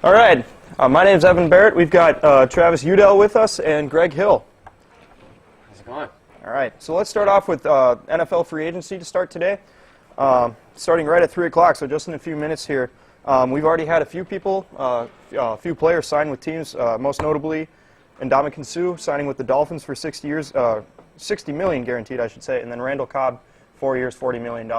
All right, my name's Evan Barrett. We've got Travis Judell with us and Greg Hill. How's it going? All right, so let's start off with NFL free agency to start today. Starting right at 3 o'clock, so just in a few minutes here. We've already had a few people, a few players sign with teams, most notably Ndamukong Suh signing with the Dolphins for 60 years, $60 million guaranteed, I should say, and then Randall Cobb, 4 years, $40 million.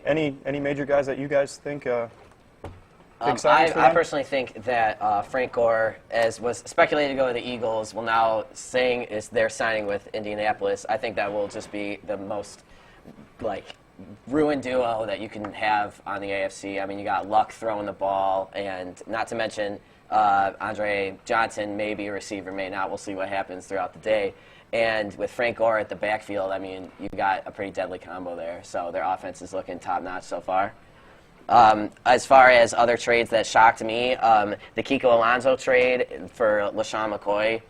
Any major guys that you guys think big signings for them? I personally think that Frank Gore, as was speculated to go to the Eagles, will now saying is they're signing with Indianapolis. I think that will just be the most ruined duo that you can have on the AFC. I mean, you got Luck throwing the ball, and not to mention Andre Johnson, maybe a receiver, may not. We'll see what happens throughout the day. And with Frank Gore at the backfield, I mean, you got a pretty deadly combo there. So their offense is looking top-notch so far. As far as other trades that shocked me, the Kiko Alonso trade for LaShawn McCoy.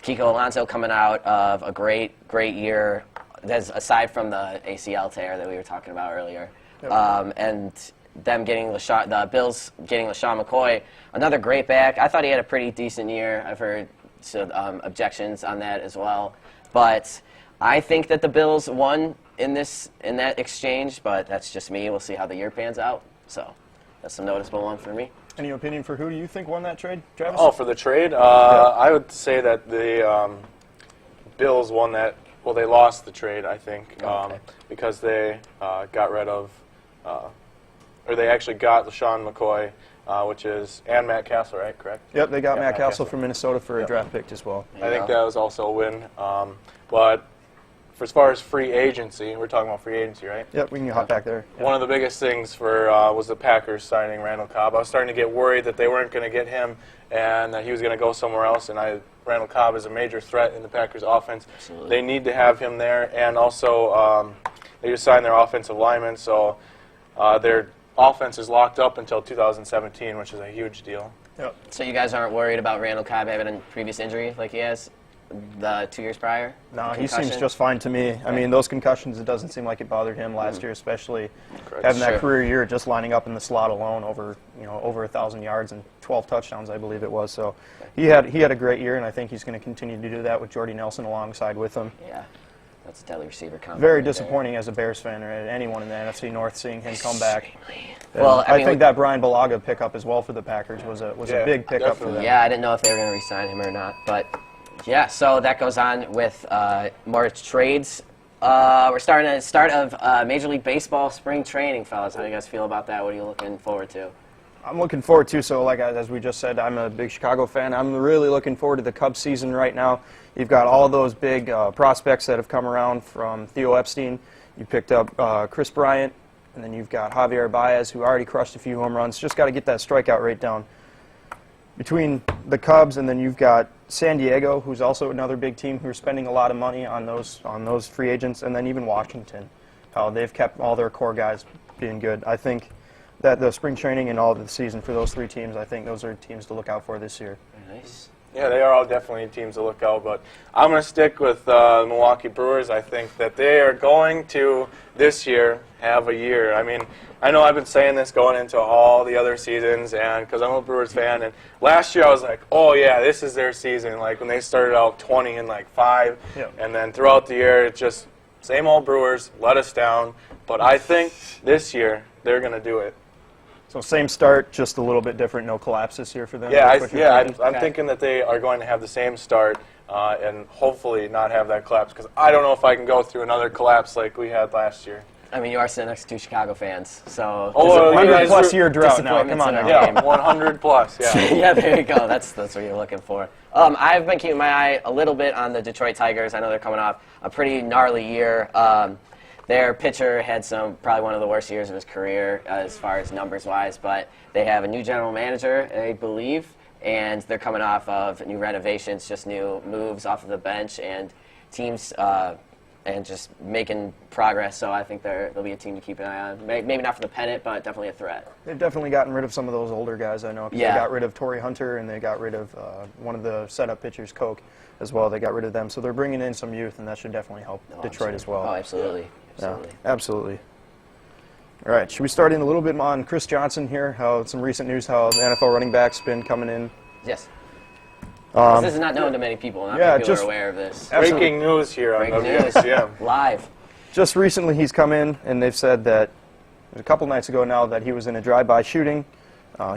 Kiko Alonso coming out of a great year, aside from the ACL tear that we were talking about earlier. Yep. And them getting the Bills getting LaShawn McCoy, another great back. I thought he had a pretty decent year. I've heard some objections on that as well. But I think that the Bills won in that exchange, but that's just me. We'll see how the year pans out. So that's a noticeable one for me. Any opinion for who do you think won that trade, Travis? Oh, for the trade? I would say that the Bills won that. Well, they lost the trade, I think, because they got rid of, or they actually got LaShawn McCoy, and Matt Castle, right? Correct? Yep, they got Matt Castle from Minnesota for a draft pick as well. I think that was also a win. But for as far as free agency, we're talking about free agency, right? Yep, we can hop back there. Yep. One of the biggest things was the Packers signing Randall Cobb. I was starting to get worried that they weren't going to get him and that he was going to go somewhere else. And Randall Cobb is a major threat in the Packers' offense. Absolutely. They need to have him there. And also, they just signed their offensive lineman, so their offense is locked up until 2017, which is a huge deal. Yep. So you guys aren't worried about Randall Cobb having a previous injury like he has the 2 years prior? No, he seems just fine to me. I mean, those concussions, it doesn't seem like it bothered him last year, especially having that career year, just lining up in the slot alone over 1,000 yards and 12 touchdowns, I believe it was. So he had a great year, and I think he's going to continue to do that with Jordy Nelson alongside with him. Yeah. That's a deadly receiver combo. Very disappointing as a Bears fan or anyone in the NFC North seeing him come back. Well, I think that Brian Bulaga pickup as well for the Packers was a big pickup for them. Yeah, I didn't know if they were going to re-sign him or not, but yeah. So that goes on with more trades. We're starting at the start of Major League Baseball spring training, fellas. How do you guys feel about that? What are you looking forward to? I'm looking forward to, so as we just said, I'm a big Chicago fan. I'm really looking forward to the Cubs season right now. You've got all those big prospects that have come around from Theo Epstein. You picked up Chris Bryant, and then you've got Javier Baez, who already crushed a few home runs. Just got to get that strikeout rate down. Between the Cubs, and then you've got San Diego, who's also another big team who's spending a lot of money on those free agents, and then even Washington. How they've kept all their core guys being good. I think that the spring training and all of the season for those three teams, I think those are teams to look out for this year. Nice. Yeah, they are all definitely teams to look out, but I'm going to stick with the Milwaukee Brewers. I think that they are going to, this year, have a year. I mean, I know I've been saying this going into all the other seasons, and because I'm a Brewers fan, and last year I was like, oh yeah, this is their season, like when they started out 20-5, and then throughout the year, it's just same old Brewers, let us down, but I think this year, they're going to do it. So same start, just a little bit different, no collapse this year for them? Yeah, I'm thinking that they are going to have the same start and hopefully not have that collapse, because I don't know if I can go through another collapse like we had last year. I mean, you are sitting next to two Chicago fans, so... 100-plus year drought now, come on now. Yeah, 100-plus, yeah. Yeah, there you go. That's what you're looking for. I've been keeping my eye a little bit on the Detroit Tigers. I know they're coming off a pretty gnarly year. Their pitcher had probably one of the worst years of his career as far as numbers-wise, but they have a new general manager, I believe, and they're coming off of new renovations, just new moves off of the bench, and teams and just making progress. So I think they'll be a team to keep an eye on. Maybe not for the pennant, but definitely a threat. They've definitely gotten rid of some of those older guys, I know. Yeah. They got rid of Torrey Hunter, and they got rid of one of the setup pitchers, Koch, as well. They got rid of them. So they're bringing in some youth, and that should definitely help Detroit as well. Oh, absolutely. Yeah, absolutely. All right, should we start in a little bit on Chris Johnson here? How some recent news, how the NFL running back's been coming in. Yes. This is not known to many people. Not many people are aware of this. Breaking news here on WMCM. Live. Just recently he's come in, and they've said that a couple nights ago now that he was in a drive-by shooting.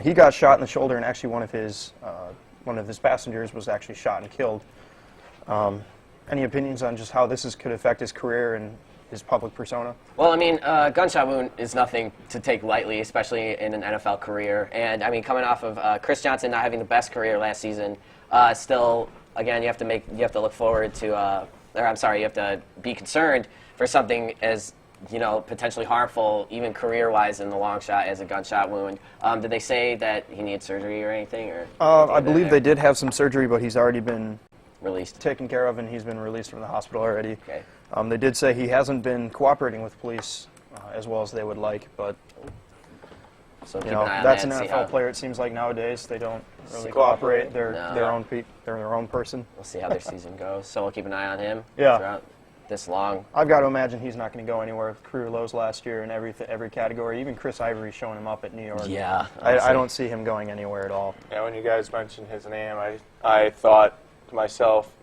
He got shot in the shoulder, and actually one of his passengers was actually shot and killed. Any opinions on just how this could affect his career and his public persona? Well, I mean, gunshot wound is nothing to take lightly, especially in an NFL career. And I mean, coming off of Chris Johnson not having the best career last season, still, again, you have to look forward to, you have to be concerned for something as potentially harmful, even career-wise in the long shot, as a gunshot wound. Did they say that he needs surgery or anything? Or I believe they did have some surgery, but he's already been released, taken care of, and he's been released from the hospital already. Okay. They did say he hasn't been cooperating with police as well as they would like, but so keep an eye on that's that, an NFL player. It seems like nowadays they don't really cooperate. They're their own person. We'll see how their season goes. So we'll keep an eye on him. Yeah. Throughout this long. I've got to imagine he's not going to go anywhere with career lows last year in every category. Even Chris Ivory showing him up at New York. Yeah. I don't see him going anywhere at all. Yeah, when you guys mentioned his name, I thought to myself,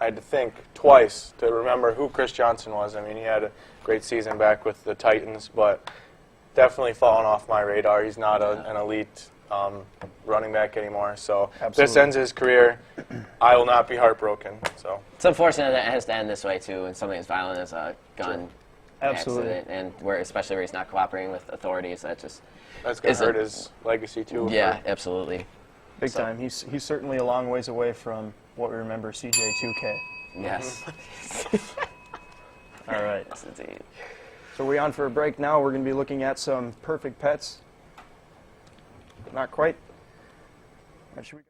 I had to think twice to remember who Chris Johnson was. I mean, he had a great season back with the Titans, but definitely fallen off my radar. He's not an elite running back anymore. So if this ends his career, I will not be heartbroken. So it's unfortunate that it has to end this way too, and something as violent as a gun accident, and especially where he's not cooperating with authorities. That's going to hurt his legacy too. Yeah, absolutely. Big time. He's certainly a long ways away from what we remember CJ2K. Yes. All right. Yes, indeed. So we're on for a break now. We're going to be looking at some perfect pets. Not quite. Should we?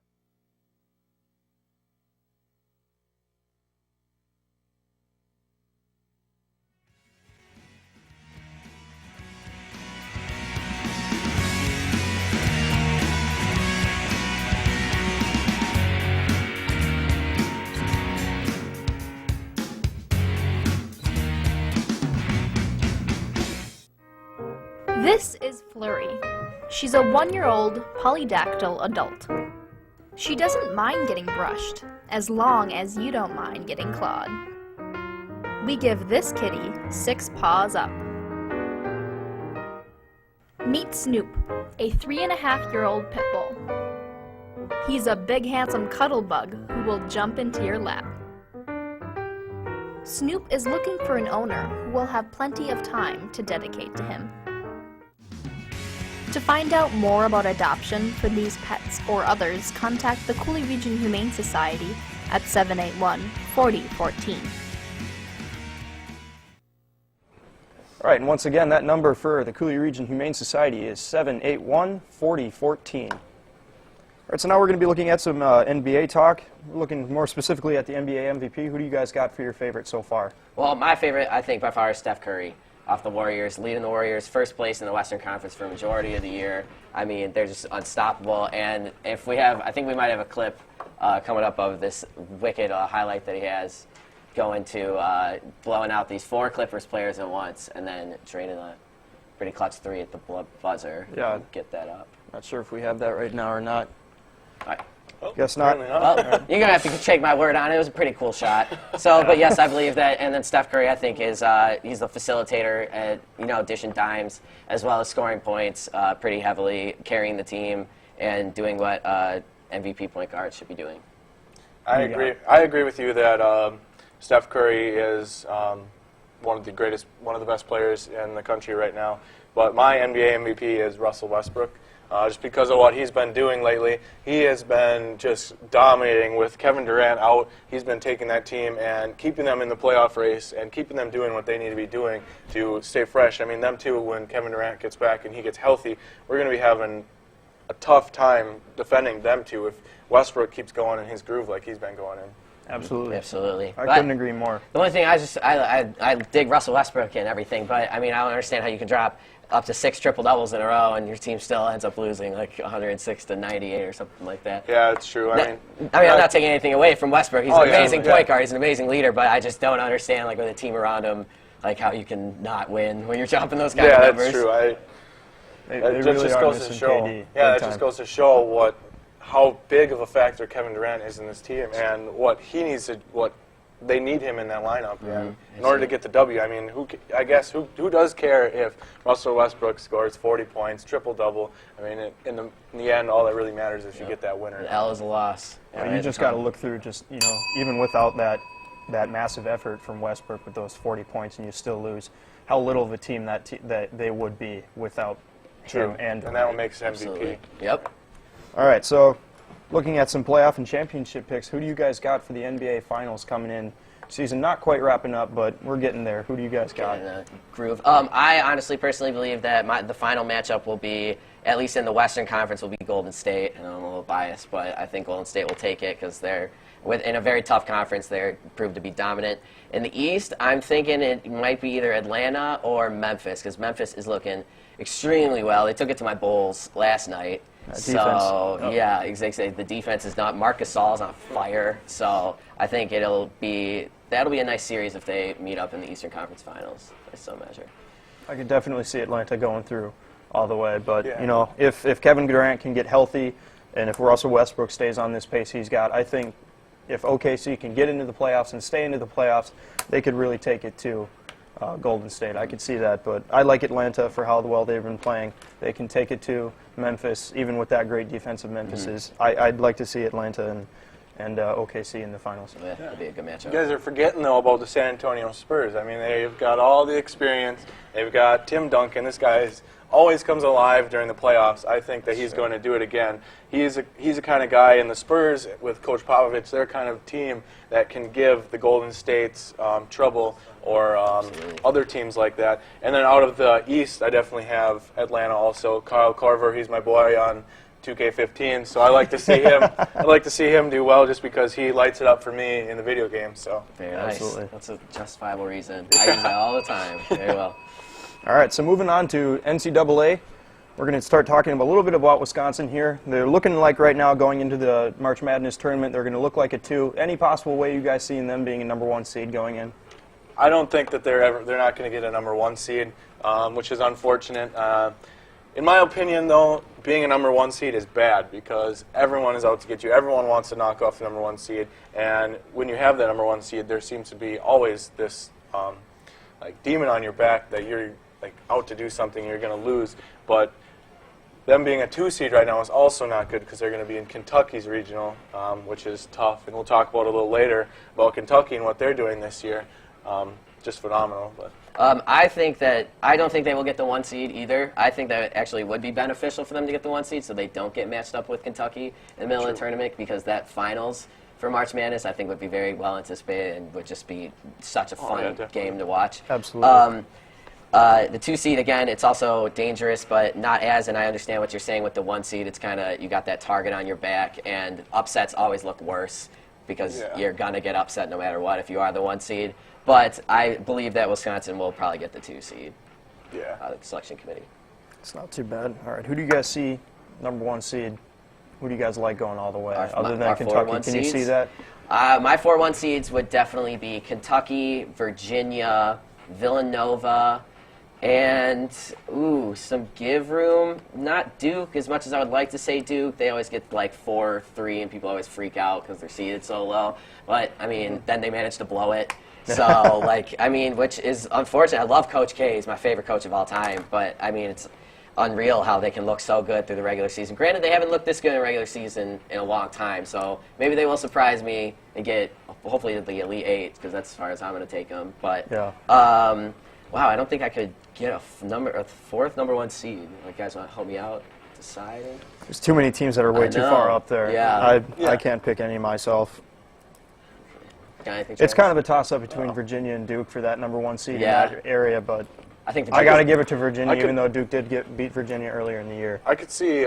This is Flurry. She's a 1-year-old polydactyl adult. She doesn't mind getting brushed, as long as you don't mind getting clawed. We give this kitty 6 paws up. Meet Snoop, a 3.5-year-old pit bull. He's a big, handsome cuddle bug who will jump into your lap. Snoop is looking for an owner who will have plenty of time to dedicate to him. To find out more about adoption for these pets or others, contact the Cooley Region Humane Society at 781-4014. All right, and once again, that number for the Cooley Region Humane Society is 781-4014. All right, so now we're going to be looking at some NBA talk. We're looking more specifically at the NBA MVP. Who do you guys got for your favorite so far? Well, my favorite, I think, by far is Steph Curry. Off the Warriors, leading the Warriors first place in the Western Conference for a majority of the year. I mean, they're just unstoppable. And if we have, I think we might have a clip coming up of this wicked highlight that he has going to blowing out these 4 Clippers players at once and then draining a pretty clutch 3 at the buzzer. Yeah. Get that up. Not sure if we have that right now or not. All right. Guess not. Well, you're going to have to take my word on it. It was a pretty cool shot. So, but yes, I believe that. And then Steph Curry, I think, is he's the facilitator at, dishing dimes as well as scoring points pretty heavily, carrying the team and doing what MVP point guard should be doing. I agree with you that Steph Curry is one of the best players in the country right now. But my NBA MVP is Russell Westbrook. Just because of what he's been doing lately. He has been just dominating with Kevin Durant out. He's been taking that team and keeping them in the playoff race and keeping them doing what they need to be doing to stay fresh. I mean, them too, when Kevin Durant gets back and he gets healthy, we're going to be having a tough time defending them too if Westbrook keeps going in his groove like he's been going in. Absolutely. Absolutely. I couldn't agree more. The only thing I dig Russell Westbrook and everything, but I mean, I don't understand how you can drop up to 6 triple-doubles in a row and your team still ends up losing like 106 to 98 or something like that. Yeah, it's true. I mean, I'm not taking anything away from Westbrook. He's an amazing point guard. He's an amazing leader, but I just don't understand like with a team around him like how you can not win when you're jumping those kind Yeah, of numbers. that's true. They That really just are goes to missing show. KD. Yeah, big it just time. goes to show how big of a factor Kevin Durant is in this team, and what he needs to, what they need him in that lineup, and in order to get the W. I mean, who does care if Russell Westbrook scores 40 points, triple double? I mean, in the end, all that really matters is you get that winner. An L is a loss. You just got to look through, just even without that massive effort from Westbrook with those 40 points, and you still lose. How little of a team that they would be without him and that what makes MVP. Absolutely. Yep. All right, so looking at some playoff and championship picks, who do you guys got for the NBA Finals coming in? Season not quite wrapping up, but we're getting there. Who do you guys got? In a groove. I honestly, personally believe that the final matchup will be, at least in the Western Conference, will be Golden State. And I'm a little biased, but I think Golden State will take it because they're in a very tough conference. They're proved to be dominant. In the East, I'm thinking it might be either Atlanta or Memphis because Memphis is looking extremely well. They took it to my Bulls last night. Yeah, exactly. The defense is not. Marc Gasol's on fire. So I think that'll be a nice series if they meet up in the Eastern Conference Finals by some measure. I could definitely see Atlanta going through all the way, but Yeah. if Kevin Durant can get healthy, and if Russell Westbrook stays on this pace he's got, I think if OKC can get into the playoffs and stay into the playoffs, they could really take it to Golden State. I could see that, but I like Atlanta for how well they've been playing. They can take it to Memphis, even with that great defensive Memphis is. I'd like to see Atlanta and OKC in the finals. Yeah, that'd be a good matchup. You guys are forgetting, though, about the San Antonio Spurs. I mean, they've got all the experience. They've got Tim Duncan. This guy always comes alive during the playoffs. I think that he's going to do it again. He's a kind of guy in the Spurs with Coach Popovich. They're kind of team that can give the Golden States trouble or other teams like that. And then out of the East, I definitely have Atlanta also. Kyle Korver, he's my boy on 2K15, so I like to see him. I like to see him do well just because he lights it up for me in the video game. So Very nice. Absolutely. That's a justifiable reason. I use that all the time. Very well. All right, so moving on to NCAA, we're going to start talking a little bit about Wisconsin here. They're looking like right now going into the March Madness tournament, they're going to look like a 2. Any possible way you guys seeing them being a number 1 seed going in? I don't think that they're not going to get a number 1 seed, which is unfortunate. In my opinion, though, being a number 1 seed is bad because everyone is out to get you. Everyone wants to knock off the number 1 seed, and when you have that number 1 seed, there seems to be always this demon on your back that you're out to do something, you're going to lose. But them being a 2 seed right now is also not good because they're going to be in Kentucky's regional, which is tough. And we'll talk about a little later about Kentucky and what they're doing this year. Just phenomenal. But I don't think they will get the 1 seed either. I think that it actually would be beneficial for them to get the 1 seed so they don't get matched up with Kentucky in the middle of the tournament because that finals for March Madness I think would be very well anticipated and would just be such a fun game to watch. Absolutely. The 2 seed, again, it's also dangerous, but not as, and I understand what you're saying with the 1 seed. It's kind of, you got that target on your back, and upsets always look worse because you're going to get upset no matter what if you are the 1 seed. But I believe that Wisconsin will probably get the 2 seed. Yeah. The selection committee. It's not too bad. All right, who do you guys see number 1 seed? Who do you guys like going all the way, other than our Kentucky? 4-1 Can you see seeds? that? My 4-1 seeds would definitely be Kentucky, Virginia, Villanova, and, some give room. Not Duke, as much as I would like to say Duke. They always get 4-3, and people always freak out because they're seeded so low. But, then they manage to blow it. So, which is unfortunate. I love Coach K. He's my favorite coach of all time. But, it's unreal how they can look so good through the regular season. Granted, they haven't looked this good in the regular season in a long time. So, maybe they will surprise me and get, hopefully, the Elite 8, because that's as far as I'm going to take them. But, wow, I don't think I could get a 4th number 1 seed. You guys want to help me out deciding? There's too many teams that are way too far up there. Yeah. I can't pick any myself. Got anything, It's Travis? kind of a toss-up between Virginia and Duke for that number 1 seed in that area, but I think I got to give it to Virginia, even though Duke did beat Virginia earlier in the year. I could see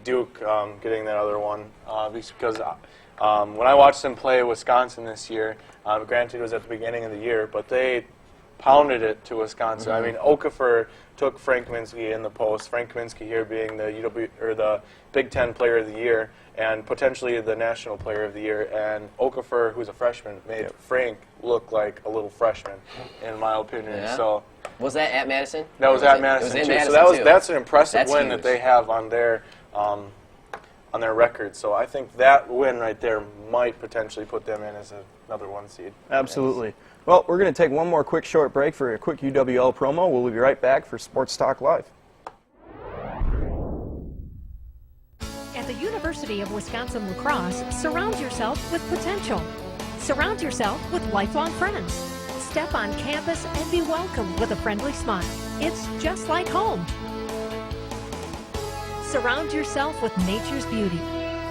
Duke getting that other one because when I watched them play Wisconsin this year, granted it was at the beginning of the year, but they pounded it to Wisconsin. I mean, Okafor took Frank Kaminsky in the post. Frank Kaminsky here being the the Big Ten Player of the Year and potentially the National Player of the Year. And Okafor, who's a freshman, made Frank look like a little freshman, in my opinion. Yeah. So was that at Madison? that was at Madison it was in too. Madison So that's an impressive That's win huge. that they have on their record. So I think that win right there might potentially put them in as another 1 seed. Absolutely. Well, we're going to take one more quick short break for a quick UWL promo. We'll be right back for Sports Talk Live. At the University of Wisconsin-La Crosse, surround yourself with potential. Surround yourself with lifelong friends. Step on campus and be welcomed with a friendly smile. It's just like home. Surround yourself with nature's beauty.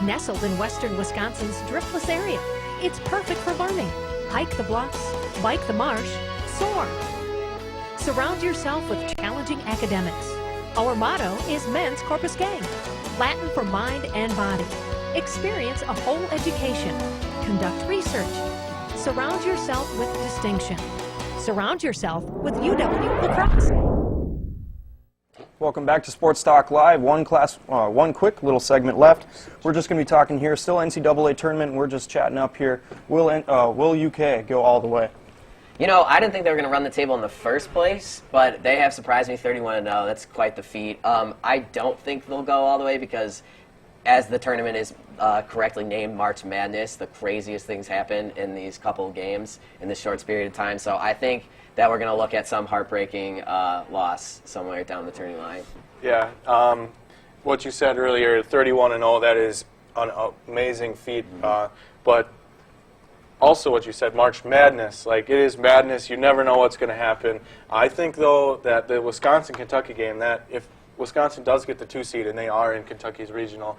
Nestled in western Wisconsin's driftless area, it's perfect for learning. Hike the bluffs, bike the marsh, soar. Surround yourself with challenging academics. Our motto is Men's Corpus Gang, Latin for mind and body. Experience a whole education. Conduct research. Surround yourself with distinction. Surround yourself with UW-La Crosse. Welcome back to Sports Talk Live. One quick little segment left. We're just going to be talking here. Still NCAA tournament. And we're just chatting up here. Will UK go all the way? You know, I didn't think they were going to run the table in the first place, but they have surprised me 31-0. That's quite the feat. I don't think they'll go all the way because, as the tournament is correctly named March Madness, the craziest things happen in these couple of games in this short period of time. So I think that we're going to look at some heartbreaking loss somewhere down the turning line. Yeah. What you said earlier, 31-0, that is an amazing feat. But also what you said, March Madness, like it is madness. You never know what's going to happen. I think, though, that the Wisconsin-Kentucky game, that if Wisconsin does get the 2 seed and they are in Kentucky's regional,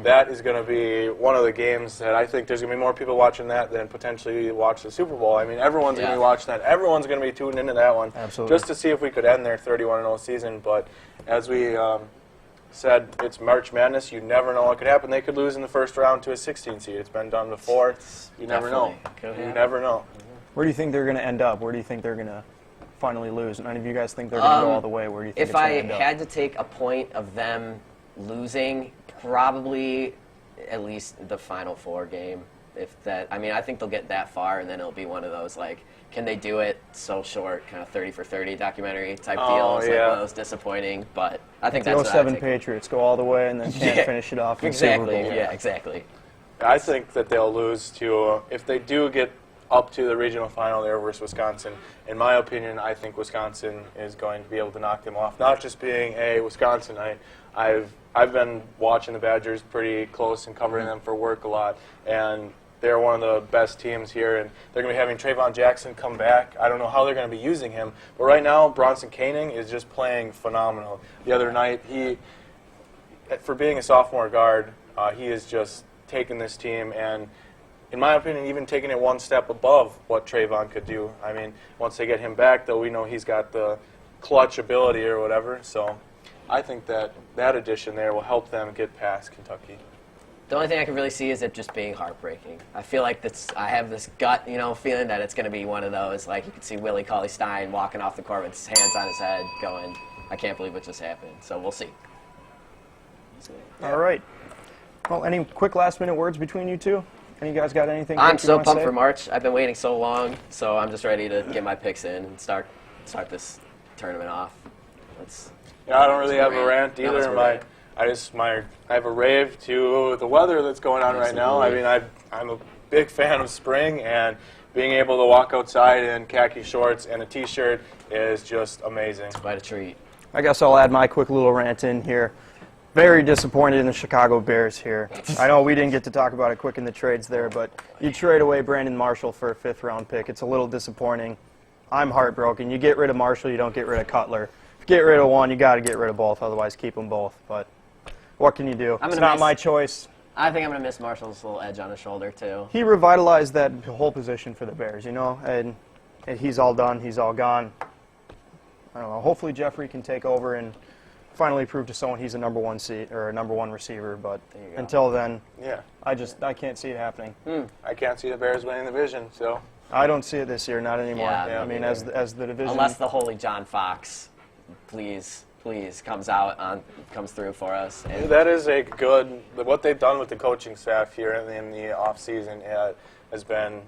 that is going to be one of the games that I think there's going to be more people watching that than potentially watch the Super Bowl. I mean, everyone's going to be watching that. Everyone's going to be tuned into that one. Absolutely. Just to see if we could end their 31-0 season. But as we said, it's March Madness. You never know what could happen. They could lose in the first round to a 16 seed. It's been done before. You never know. You never know. Where do you think they're going to end up? Where do you think they're going to finally lose? None of you guys think they're going to go all the way? Where do you think If it's I going to end up? had to take a point of them losing, probably at least the Final Four game. If that, I mean, I think they'll get that far, and then it'll be one of those, like, can they do it so short, kind of 30 for 30 documentary type deals, like one of those disappointing, but I think that's The what I 07 take. Patriots go all the way and then can't finish it off in Exactly, Super Bowl. yeah, exactly. I think that they'll lose to, if they do get up to the regional final there versus Wisconsin, in my opinion, I think Wisconsin is going to be able to knock them off. Not just being a Wisconsinite. I've been watching the Badgers pretty close and covering them for work a lot, and they're one of the best teams here, and they're going to be having Trayvon Jackson come back. I don't know how they're going to be using him, but right now Bronson Koenig is just playing phenomenal. The other night, for being a sophomore guard, he has just taken this team and, in my opinion, even taking it one step above what Trayvon could do. I mean, once they get him back, though, we know he's got the clutch ability or whatever, so I think that addition there will help them get past Kentucky. The only thing I can really see is it just being heartbreaking. I feel like I have this gut, feeling that it's going to be one of those, like you could see Willie Cauley-Stein walking off the court with his hands on his head going, I can't believe what just happened. So we'll see. All right. Well, any quick last-minute words between you two? Any guys got anything? I'm quick you so wanna pumped say? for March. I've been waiting so long, so I'm just ready to get my picks in and start this tournament off. I don't really have a rant. rant No, it's either. a rant. I have a rave to the weather that's going on right now. I mean, I'm a big fan of spring, and being able to walk outside in khaki shorts and a T-shirt is just amazing. Quite a treat. I guess I'll add my quick little rant in here. Very disappointed in the Chicago Bears here. I know we didn't get to talk about it quick in the trades there, but you trade away Brandon Marshall for a 5th-round pick. It's a little disappointing. I'm heartbroken. You get rid of Marshall, you don't get rid of Cutler. If you get rid of one, you got to get rid of both, otherwise keep them both. But what can you do? It's not my choice. I think I'm going to miss Marshall's little edge on his shoulder, too. He revitalized that whole position for the Bears, and he's all done. He's all gone. I don't know. Hopefully Jeffrey can take over and finally prove to someone he's a number 1 seed or a number 1 receiver. But until then, I can't see it happening. I can't see the Bears winning the division, so I don't see it this year, not anymore. Yeah, I mean, as the division. Unless the holy John Fox, please comes through for us. And That is a good. What they've done with the coaching staff here in the off season has been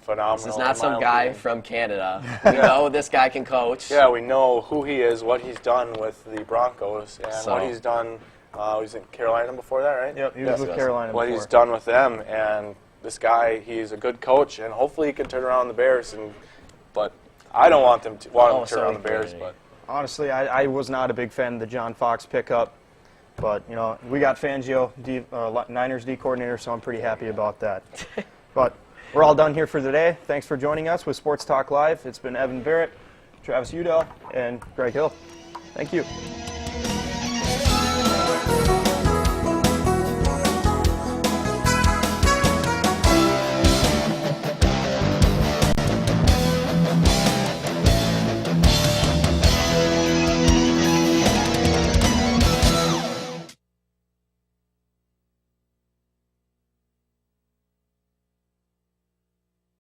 phenomenal. this is not in my some guy opinion. from Canada. We know this guy can coach. Yeah, we know who he is, what he's done with the Broncos, and So- what he's done. He was in Carolina before that, right? Yep, he was Yes. with Carolina What before. he's done with them, and this guy, he's a good coach, and hopefully he can turn around the Bears. But I don't want him to turn so around the he Bears. can. But Honestly, I was not a big fan of the John Fox pickup, but you know we got Fangio, Niners D coordinator, so I'm pretty happy about that. But we're all done here for today. Thanks for joining us with Sports Talk Live. It's been Evan Barrett, Travis Judell, and Greg Hill. Thank you.